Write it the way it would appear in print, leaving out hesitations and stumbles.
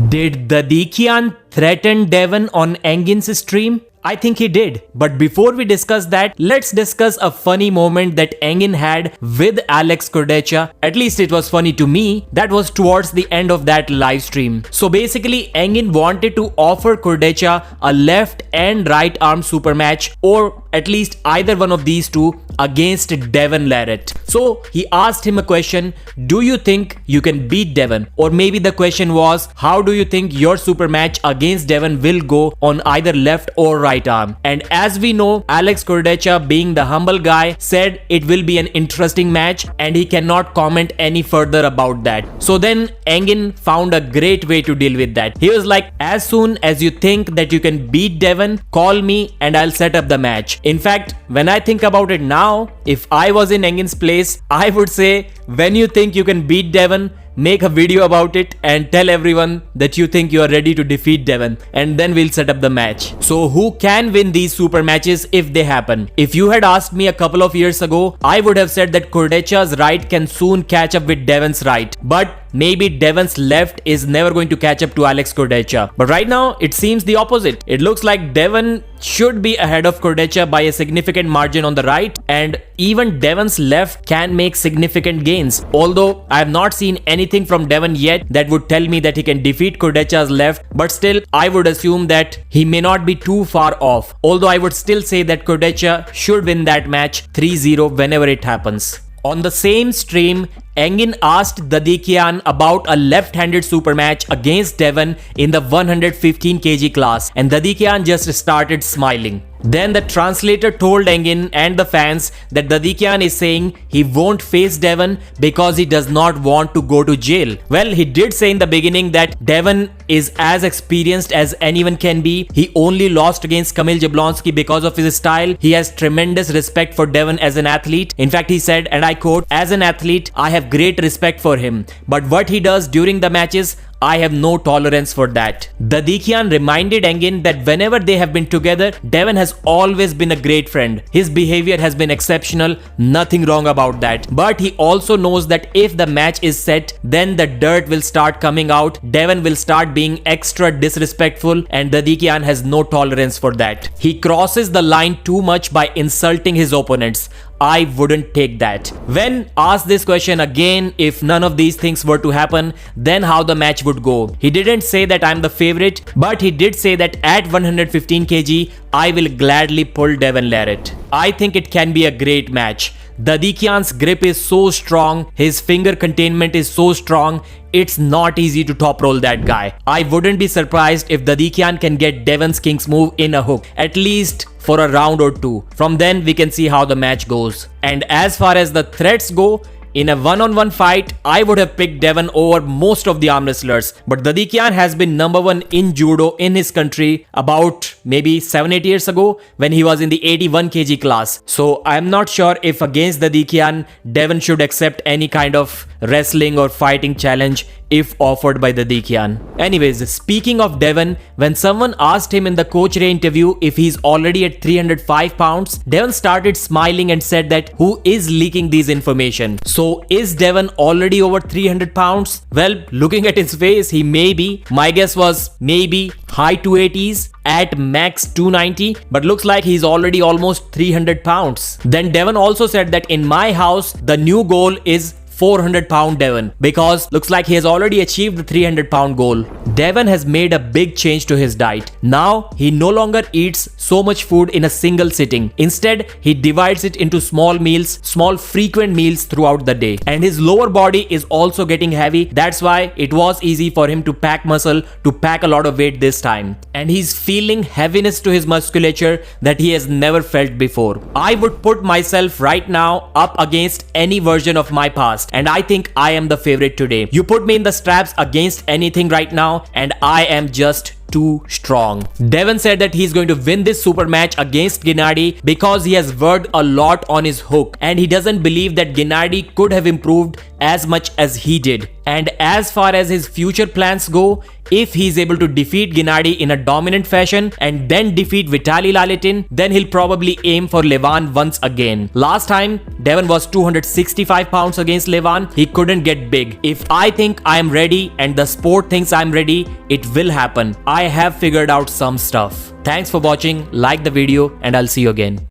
Did Dadikian threaten Devon on Engin's stream? I think he did. But before we discuss that, let's discuss a funny moment that Engin had with Alex Cordecha. At least it was funny to me. That was towards the end of that live stream. So basically, Engin wanted to offer Cordecha a left and right arm super match, or at least either one of these two, against Devon Larratt. So he asked him a question: do you think you can beat Devon? Or maybe the question was, how do you think your super match against Devon will go on either left or right arm? And as we know, Alex Cordecha, being the humble guy, said it will be an interesting match and he cannot comment any further about that. So then Engin found a great way to deal with that. He was like, as soon as you think that you can beat Devon, call me and I'll set up the match. In fact, when I think about it now, if I was in Engin's place, I would say, when you think you can beat Devon, make a video about it and tell everyone that you think you are ready to defeat Devon, and then we'll set up the match. So who can win these super matches if they happen? If you had asked me a couple of years ago, I would have said that Cordecha's right can soon catch up with Devon's right. But maybe Devon's left is never going to catch up to Alex Cordecha. But right now, it seems the opposite. It looks like Devon should be ahead of Cordecha by a significant margin on the right, and even Devon's left can make significant gains. Although I have not seen anything from Devon yet that would tell me that he can defeat Cordecha's left, but still I would assume that he may not be too far off. Although I would still say that Cordecha should win that match 3-0 whenever it happens. On the same stream, Engin asked Dadikian about a left-handed super match against Devon in the 115 kg class, and Dadikian just started smiling. Then the translator told Engin and the fans that Dadikian is saying he won't face Devon because he does not want to go to jail. Well, he did say in the beginning that Devon is as experienced as anyone can be. He only lost against Kamil Jablonski because of his style. He has tremendous respect for Devon as an athlete. In fact, he said, and I quote, "As an athlete, I have great respect for him. But what he does during the matches, I have no tolerance for that." Dadikian reminded Engin that whenever they have been together, Devon has always been a great friend. His behavior has been exceptional, nothing wrong about that. But he also knows that if the match is set, then the dirt will start coming out. Devon will start being extra disrespectful, and Dadikian has no tolerance for that. He crosses the line too much by insulting his opponents. I wouldn't take that. When asked this question again, if none of these things were to happen, then how the match would go, he didn't say that I'm the favorite, but he did say that at 115 kg, I will gladly pull Devon Larratt. I think it can be a great match. Dadikian's grip is so strong, his finger containment is so strong, it's not easy to top roll that guy. I wouldn't be surprised if Dadikian can get Devon's King's move in a hook, at least for a round or two. From then we can see how the match goes. And as far as the threats go, in a one-on-one fight, I would have picked Devon over most of the arm wrestlers. But Dadikian has been number one in judo in his country about maybe 7-8 years ago when he was in the 81 kg class. So I'm not sure if against Dadikian, Devon should accept any kind of wrestling or fighting challenge if offered by Dadikian. Anyways, speaking of Devon, when someone asked him in the Coach Ray interview if he's already at 305 pounds, Devon started smiling and said that who is leaking these information? So is Devon already over 300 pounds? Well, looking at his face, he may be. My guess was maybe high 280s. At max 290, but looks like he's already almost 300 pounds. Then Devon also said that in my house, the new goal is 400-pound Devon, because looks like he has already achieved the 300-pound goal. Devon has made a big change to his diet. Now he no longer eats so much food in a single sitting. Instead, he divides it into small meals, small frequent meals throughout the day. And his lower body is also getting heavy. That's why it was easy for him to pack muscle, to pack a lot of weight this time. And he's feeling heaviness to his musculature that he has never felt before. I would put myself right now up against any version of my past, and I think I am the favorite today. You put me in the straps against anything right now, and I am just too strong. Devon said that he's going to win this super match against Gennady because he has worked a lot on his hook, and he doesn't believe that Gennady could have improved as much as he did. And as far as his future plans go, if he's able to defeat Gennady in a dominant fashion and then defeat Vitaly Lalitin, then he'll probably aim for Levan once again. Last time, Devon was 265 pounds against Levan. He couldn't get big. If I think I am ready and the sport thinks I'm ready, it will happen. I have figured out some stuff. Thanks for watching, like the video, and I'll see you again.